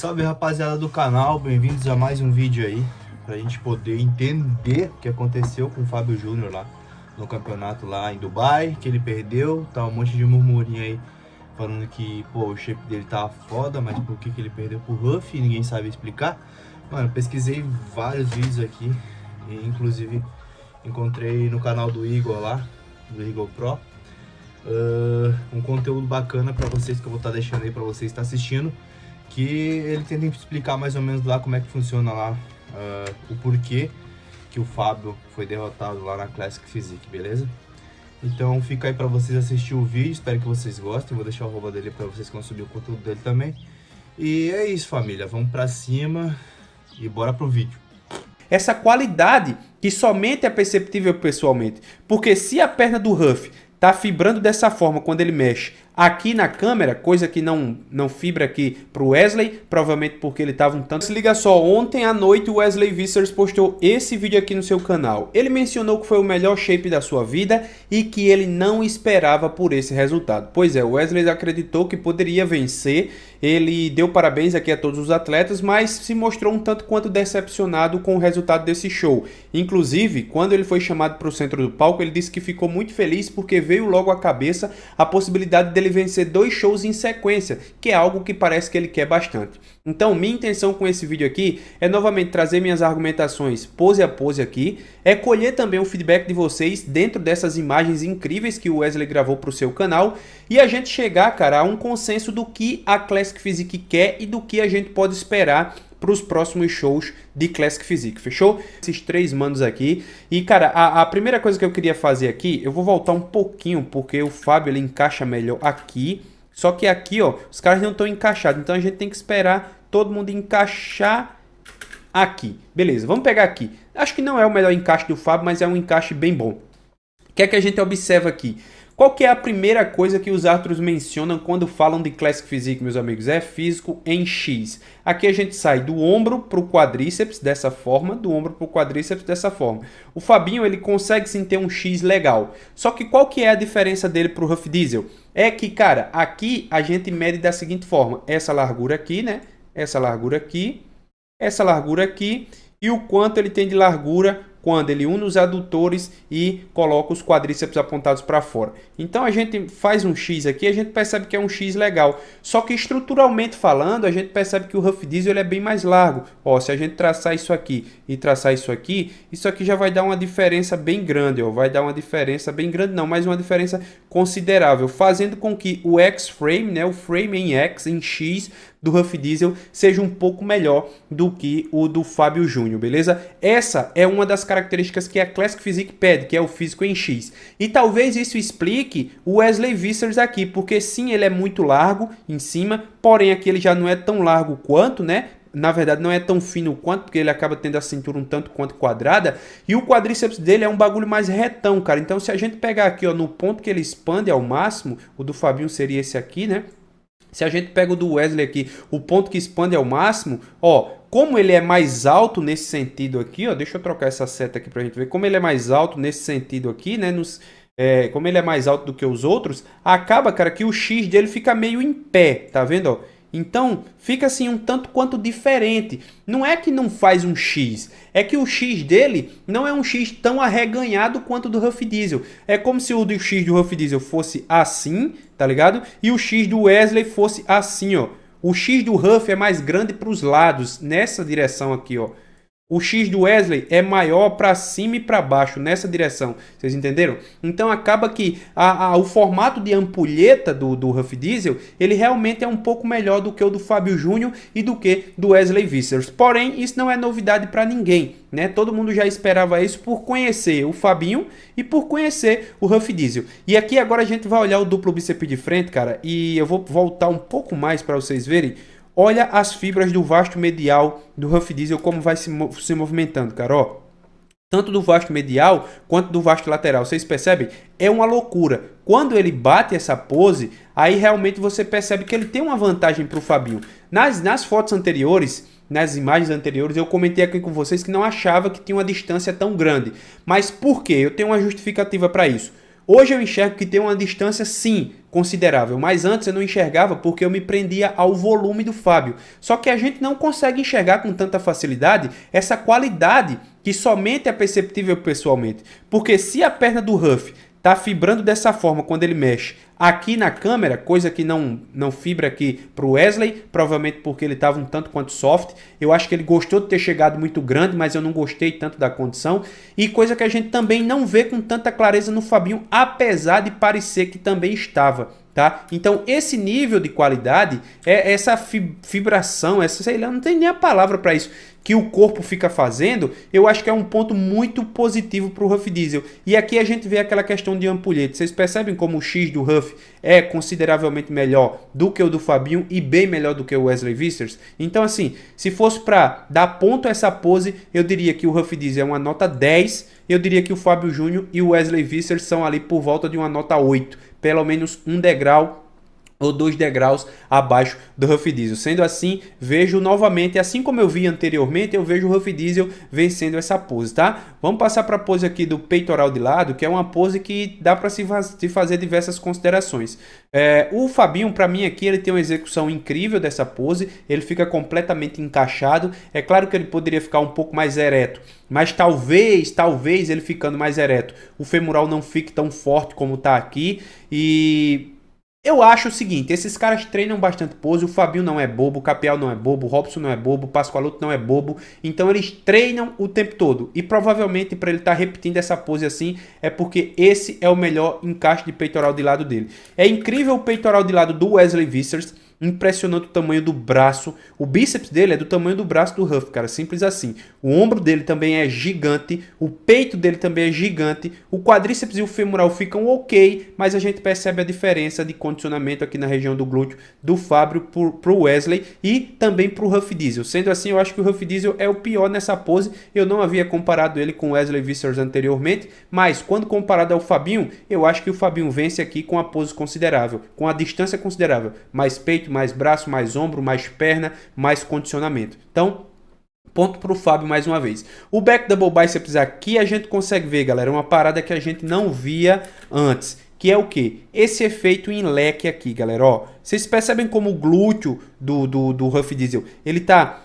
Salve rapaziada do canal, bem-vindos a mais um vídeo aí pra gente poder entender o que aconteceu com o Fábio Júnior lá no campeonato lá em Dubai, que ele perdeu, tá um monte de murmurinho aí falando que, pô, o shape dele tava foda, mas por que ele perdeu pro Huff e ninguém sabe explicar. Mano, pesquisei vários vídeos aqui e inclusive encontrei no canal do Igor lá, do Igor Pro, um conteúdo bacana pra vocês que eu vou estar deixando aí pra vocês estar assistindo, que ele tenta explicar mais ou menos lá como é que funciona lá, o porquê que o Fábio foi derrotado lá na Classic Physique, beleza? Então fica aí pra vocês assistir o vídeo, espero que vocês gostem, vou deixar o arroba dele pra vocês conseguirem o conteúdo dele também. E é isso, família, vamos pra cima e bora pro vídeo. Essa qualidade que somente é perceptível pessoalmente, porque se a perna do Huff tá fibrando dessa forma quando ele mexe aqui na câmera, coisa que não fibra aqui pro Wesley, provavelmente porque ele tava um tanto... Se liga só, ontem à noite o Wesley Vissers postou esse vídeo aqui no seu canal. Ele mencionou que foi o melhor shape da sua vida e que ele não esperava por esse resultado. Pois é, o Wesley acreditou que poderia vencer, ele deu parabéns aqui a todos os atletas, mas se mostrou um tanto quanto decepcionado com o resultado desse show. Inclusive, quando ele foi chamado para o centro do palco, ele disse que ficou muito feliz porque veio logo à cabeça a possibilidade dele vencer 2 shows em sequência, que é algo que parece que ele quer bastante. Então, minha intenção com esse vídeo aqui é novamente trazer minhas argumentações pose a pose aqui, é colher também o feedback de vocês dentro dessas imagens incríveis que o Wesley gravou para o seu canal e a gente chegar, cara, a um consenso do que a Classic Physique quer e do que a gente pode esperar para os próximos shows de Classic Physique, fechou? Esses 3 manos aqui. E, cara, a primeira coisa que eu queria fazer aqui, eu vou voltar um pouquinho, porque o Fábio, ele encaixa melhor aqui. Só que aqui, ó, os caras não estão encaixados. Então, a gente tem que esperar todo mundo encaixar aqui. Beleza, vamos pegar aqui. Acho que não é o melhor encaixe do Fábio, mas é um encaixe bem bom. O que é que a gente observa aqui? Qual que é a primeira coisa que os árbitros mencionam quando falam de Classic Physique, meus amigos? É físico em X. Aqui a gente sai do ombro para o quadríceps dessa forma, do ombro para o quadríceps dessa forma. O Fabinho, ele consegue sim ter um X legal. Só que qual que é a diferença dele para o Huff Diesel? É que, cara, aqui a gente mede da seguinte forma. Essa largura aqui, né? Essa largura aqui e o quanto ele tem de largura quando ele une os adutores e coloca os quadríceps apontados para fora. Então a gente faz um X aqui, a gente percebe que é um X legal. Só que estruturalmente falando, a gente percebe que o Huff Diesel ele é bem mais largo. Ó, se a gente traçar isso aqui e traçar isso aqui já vai dar uma diferença bem grande. Ó, vai dar uma diferença bem grande, não, mas uma diferença considerável, fazendo com que o X-frame, né, o frame em X, em X, do Huff Diesel seja um pouco melhor do que o do Fábio Júnior, beleza? Essa é uma das características que a Classic Physique pede, que é o físico em X. E talvez isso explique o Wesley Vissers aqui, porque sim, ele é muito largo em cima, porém aqui ele já não é tão largo quanto, né? Na verdade não é tão fino quanto, porque ele acaba tendo a cintura um tanto quanto quadrada, e o quadríceps dele é um bagulho mais retão, cara. Então se a gente pegar aqui, ó, no ponto que ele expande ao máximo, o do Fabinho seria esse aqui, né? Se a gente pega o do Wesley aqui, o ponto que expande ao máximo, ó, como ele é mais alto nesse sentido aqui, ó, deixa eu trocar essa seta aqui pra gente ver, como ele é mais alto nesse sentido aqui, né, como ele é mais alto do que os outros, acaba, cara, que o X dele fica meio em pé, tá vendo, ó? Então, fica assim um tanto quanto diferente. Não é que não faz um X, é que o X dele não é um X tão arreganhado quanto o do Huff Diesel. É como se o do X do Huff Diesel fosse assim, tá ligado? E o X do Wesley fosse assim, ó. O X do Huff é mais grande para os lados, nessa direção aqui, ó. O X do Wesley é maior para cima e para baixo, nessa direção. Vocês entenderam? Então acaba que o formato de ampulheta do Huff Diesel, ele realmente é um pouco melhor do que o do Fábio Júnior e do que do Wesley Vissers. Porém, isso não é novidade para ninguém, né? Todo mundo já esperava isso por conhecer o Fabinho e por conhecer o Huff Diesel. E aqui agora a gente vai olhar o duplo bíceps de frente, cara, e eu vou voltar um pouco mais para vocês verem. Olha as fibras do vasto medial do Huff Diesel, como vai se movimentando, cara, ó. Tanto do vasto medial quanto do vasto lateral. Vocês percebem? É uma loucura. Quando ele bate essa pose, aí realmente você percebe que ele tem uma vantagem para o Fabinho. Nas fotos anteriores, nas imagens anteriores, eu comentei aqui com vocês que não achava que tinha uma distância tão grande. Mas por quê? Eu tenho uma justificativa para isso. Hoje eu enxergo que tem uma distância, sim, considerável. Mas antes eu não enxergava porque eu me prendia ao volume do Fábio. Só que a gente não consegue enxergar com tanta facilidade essa qualidade que somente é perceptível pessoalmente. Porque se a perna do Huff tá fibrando dessa forma quando ele mexe aqui na câmera, coisa que não fibra aqui pro Wesley, provavelmente porque ele estava um tanto quanto soft. Eu acho que ele gostou de ter chegado muito grande, mas eu não gostei tanto da condição. E coisa que a gente também não vê com tanta clareza no Fabinho, apesar de parecer que também estava. Tá? Então esse nível de qualidade, essa fibração, essa, sei lá, não tem nem a palavra para isso, que o corpo fica fazendo, eu acho que é um ponto muito positivo para o Huff Diesel. E aqui a gente vê aquela questão de ampulhete. Vocês percebem como o X do Huff é consideravelmente melhor do que o do Fabinho e bem melhor do que o Wesley Vissers? Então assim, se fosse para dar ponto a essa pose, eu diria que o Huff Diesel é uma nota 10, eu diria que o Fábio Júnior e o Wesley Vissers são ali por volta de uma nota 8, pelo menos um degrau ou 2 degraus abaixo do Huff Diesel. Sendo assim, vejo novamente, assim como eu vi anteriormente, eu vejo o Huff Diesel vencendo essa pose, tá? Vamos passar para a pose aqui do peitoral de lado, que é uma pose que dá para se fazer diversas considerações. O Fabinho, para mim aqui, ele tem uma execução incrível dessa pose, ele fica completamente encaixado. É claro que ele poderia ficar um pouco mais ereto, mas talvez ele ficando mais ereto, o femoral não fique tão forte como está aqui. E eu acho o seguinte, esses caras treinam bastante pose, o Fabinho não é bobo, o Capial não é bobo, o Robson não é bobo, o Pascoaloto não é bobo, então eles treinam o tempo todo. E provavelmente para ele estar repetindo essa pose assim, é porque esse é o melhor encaixe de peitoral de lado dele. É incrível o peitoral de lado do Wesley Vissers, impressionante o tamanho do braço, o bíceps dele é do tamanho do braço do Huff, cara, simples assim. O ombro dele também é gigante, o peito dele também é gigante, o quadríceps e o femoral ficam ok, mas a gente percebe a diferença de condicionamento aqui na região do glúteo do Fábio pro Wesley e também pro Huff Diesel. Sendo assim, eu acho que o Huff Diesel é o pior nessa pose, eu não havia comparado ele com o Wesley Vissers anteriormente, mas quando comparado ao Fabinho, eu acho que o Fabinho vence aqui com a pose considerável, com a distância considerável, mais peito, mais braço, mais ombro, mais perna, mais condicionamento. Então, ponto para o Fábio mais uma vez. O back double biceps aqui a gente consegue ver, galera, uma parada que a gente não via antes, que é o que? Esse efeito em leque aqui, galera. Ó, vocês percebem como o glúteo do Huff Diesel, ele tá...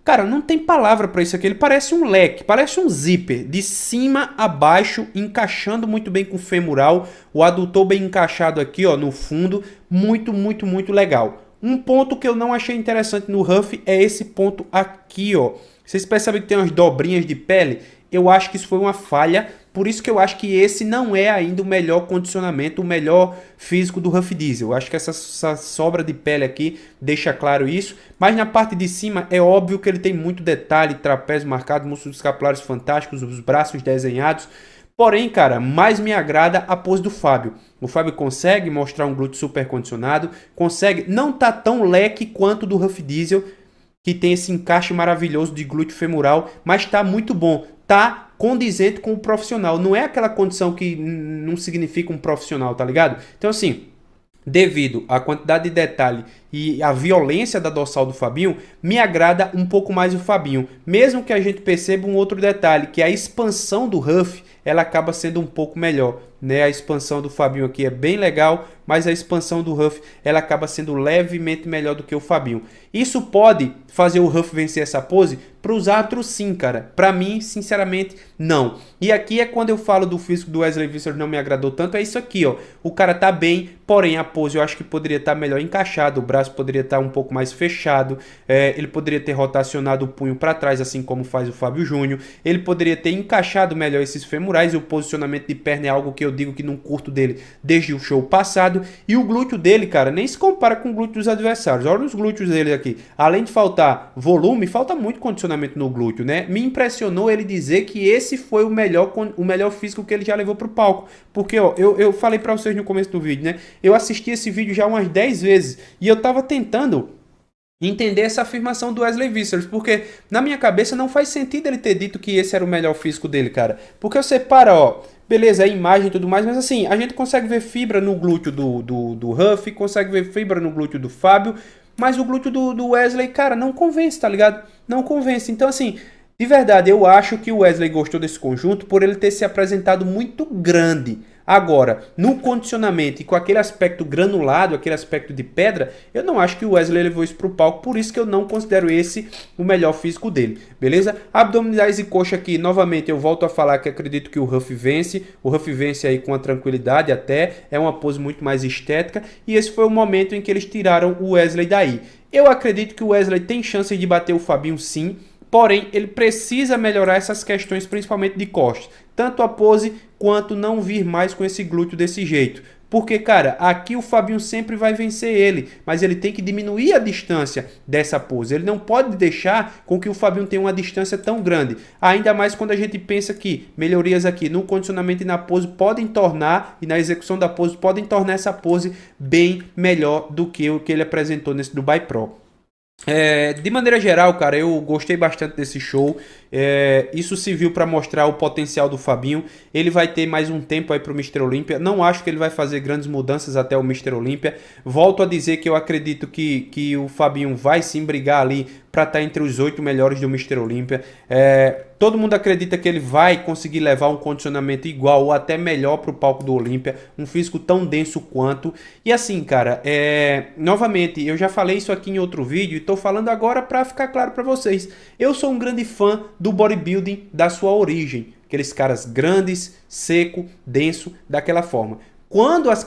Cara, não tem palavra para isso aqui. Ele parece um leque, parece um zíper, de cima a baixo, encaixando muito bem com o femoral. O adutor bem encaixado aqui, ó, no fundo. Muito, muito, muito legal. Um ponto que eu não achei interessante no Huff é esse ponto aqui, ó. Vocês percebem que tem umas dobrinhas de pele? Eu acho que isso foi uma falha. Por isso que eu acho que esse não é ainda o melhor condicionamento, o melhor físico do Huff Diesel. Eu acho que essa sobra de pele aqui deixa claro isso. Mas na parte de cima é óbvio que ele tem muito detalhe, trapézio marcado, músculos escapulares fantásticos, os braços desenhados. Porém, cara, mais me agrada a pose do Fábio. O Fábio consegue mostrar um glúteo super condicionado, consegue, não tá tão leque quanto do Huff Diesel, que tem esse encaixe maravilhoso de glúteo femoral, mas tá muito bom. Tá condizente com o profissional. Não é aquela condição que não significa um profissional, tá ligado? Então, assim, devido à quantidade de detalhe e a violência da dorsal do Fabinho, me agrada um pouco mais o Fabinho. Mesmo que a gente perceba um outro detalhe, que a expansão do Huff, ela acaba sendo um pouco melhor, né? A expansão do Fabinho aqui é bem legal, mas a expansão do Huff, ela acaba sendo levemente melhor do que o Fabinho. Isso pode fazer o Huff vencer essa pose? Para os outros sim, cara. Para mim, sinceramente, não. E aqui é quando eu falo do físico do Wesley Vissers não me agradou tanto, é isso aqui, ó. O cara tá bem, porém a pose eu acho que poderia estar melhor encaixado, o braço poderia estar um pouco mais fechado, ele poderia ter rotacionado o punho para trás, assim como faz o Fábio Júnior, ele poderia ter encaixado melhor esses femorais, e o posicionamento de perna é algo que eu digo que não curto dele desde o show passado, e o glúteo dele, cara, nem se compara com o glúteo dos adversários. Olha os glúteos dele aqui, além de faltar volume, falta muito condicionamento no glúteo, né? Me impressionou ele dizer que esse foi o melhor físico que ele já levou pro palco, porque ó, eu falei para vocês no começo do vídeo, né? Eu assisti esse vídeo já umas 10 vezes, e eu tava tentando entender essa afirmação do Wesley Vissers, porque na minha cabeça não faz sentido ele ter dito que esse era o melhor físico dele, cara. Porque você para, ó, beleza, a imagem e tudo mais, mas assim, a gente consegue ver fibra no glúteo do Huff, consegue ver fibra no glúteo do Fábio, mas o glúteo do Wesley, cara, não convence, tá ligado? Não convence. Então, assim, de verdade, eu acho que o Wesley gostou desse conjunto por ele ter se apresentado muito grande. Agora, no condicionamento e com aquele aspecto granulado, aquele aspecto de pedra, eu não acho que o Wesley levou isso pro palco, por isso que eu não considero esse o melhor físico dele, beleza? Abdominais e coxa aqui, novamente, eu volto a falar que acredito que o Ruff vence. O Ruff vence aí com a tranquilidade até, é uma pose muito mais estética, e esse foi o momento em que eles tiraram o Wesley daí. Eu acredito que o Wesley tem chance de bater o Fabinho sim, porém ele precisa melhorar essas questões, principalmente de costas, tanto a pose quanto não vir mais com esse glúteo desse jeito. Porque, cara, aqui o Fabinho sempre vai vencer ele, mas ele tem que diminuir a distância dessa pose. Ele não pode deixar com que o Fabinho tenha uma distância tão grande. Ainda mais quando a gente pensa que melhorias aqui no condicionamento e na pose podem tornar, e na execução da pose, podem tornar essa pose bem melhor do que o que ele apresentou nesse Dubai Pro. De maneira geral, cara, eu gostei bastante desse show. Isso se viu para mostrar o potencial do Fabinho. Ele vai ter mais um tempo aí para o Mr. Olympia. Não acho que ele vai fazer grandes mudanças até o Mr. Olympia. Volto a dizer que eu acredito que o Fabinho vai sim brigar ali para estar entre os 8 melhores do Mr. Olympia. Todo mundo acredita que ele vai conseguir levar um condicionamento igual ou até melhor para o palco do Olympia, um físico tão denso quanto. E assim, cara, novamente, eu já falei isso aqui em outro vídeo e estou falando agora para ficar claro para vocês. Eu sou um grande fã do bodybuilding da sua origem, aqueles caras grandes, seco, denso, daquela forma. Quando as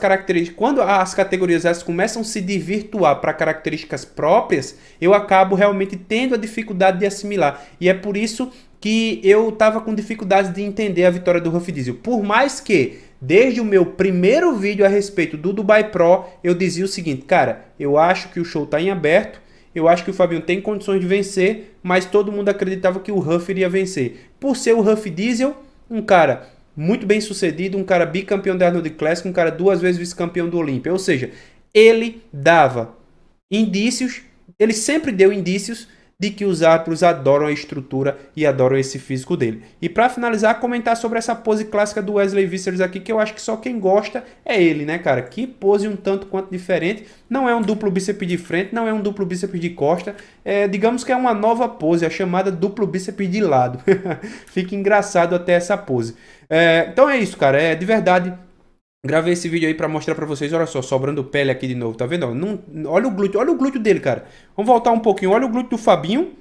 categorias elas começam a se desvirtuar para características próprias, eu acabo realmente tendo a dificuldade de assimilar. E é por isso que eu estava com dificuldade de entender a vitória do Ruff Diesel. Por mais que, desde o meu primeiro vídeo a respeito do Dubai Pro, eu dizia o seguinte, cara, eu acho que o show está em aberto, eu acho que o Fabinho tem condições de vencer, mas todo mundo acreditava que o Ruff iria vencer. Por ser o Ruff Diesel, um cara muito bem sucedido, um cara bicampeão da Arnold Classic, um cara 2 vezes vice-campeão do Olympia. Ou seja, ele dava indícios, ele sempre deu indícios de que os árbitros adoram a estrutura e adoram esse físico dele. E para finalizar, comentar sobre essa pose clássica do Wesley Vissers aqui, que eu acho que só quem gosta é ele, né, cara? Que pose um tanto quanto diferente. Não é um duplo bíceps de frente, não é um duplo bíceps de costa. Digamos que é uma nova pose, a chamada duplo bíceps de lado. Fica engraçado até essa pose. Então é isso, cara. De verdade, gravei esse vídeo aí pra mostrar pra vocês. Olha só, sobrando pele aqui de novo, tá vendo? Olha o glúteo dele, cara. Vamos voltar um pouquinho. Olha o glúteo do Fabinho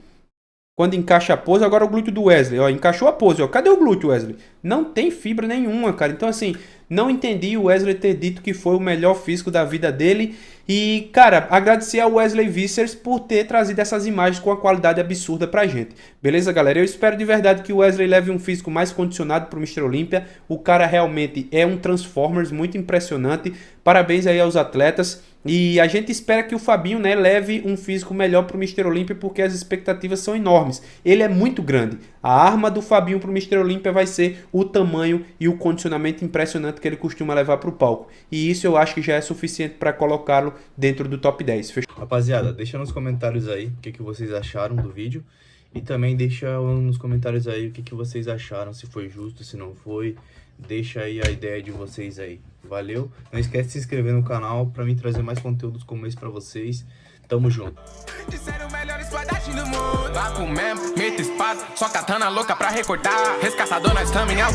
quando encaixa a pose. Agora o glúteo do Wesley, ó, encaixou a pose, ó. Cadê o glúteo, Wesley? Não tem fibra nenhuma, cara. Então assim, não entendi o Wesley ter dito que foi o melhor físico da vida dele. E, cara, agradecer ao Wesley Vissers por ter trazido essas imagens com a qualidade absurda pra gente. Beleza, galera? Eu espero de verdade que o Wesley leve um físico mais condicionado pro Mr. Olympia. O cara realmente é um Transformers muito impressionante. Parabéns aí aos atletas. E a gente espera que o Fabinho, né, leve um físico melhor pro Mr. Olympia, porque as expectativas são enormes. Ele é muito grande. A arma do Fabinho pro Mr. Olympia vai ser o tamanho e o condicionamento impressionante que ele costuma levar pro palco. E isso eu acho que já é suficiente para colocá-lo dentro do top 10. Fechou? Rapaziada, deixa nos comentários aí o que vocês acharam do vídeo. E também deixa nos comentários aí o que vocês acharam, se foi justo, se não foi. Deixa aí a ideia de vocês aí. Valeu? Não esquece de se inscrever no canal pra mim trazer mais conteúdos como esse pra vocês. Tamo junto. Disseram o melhor espadachim do mundo. Lá com mesmo, meta espada, só katana louca pra recordar. Rescaçador, nós tamo em alta.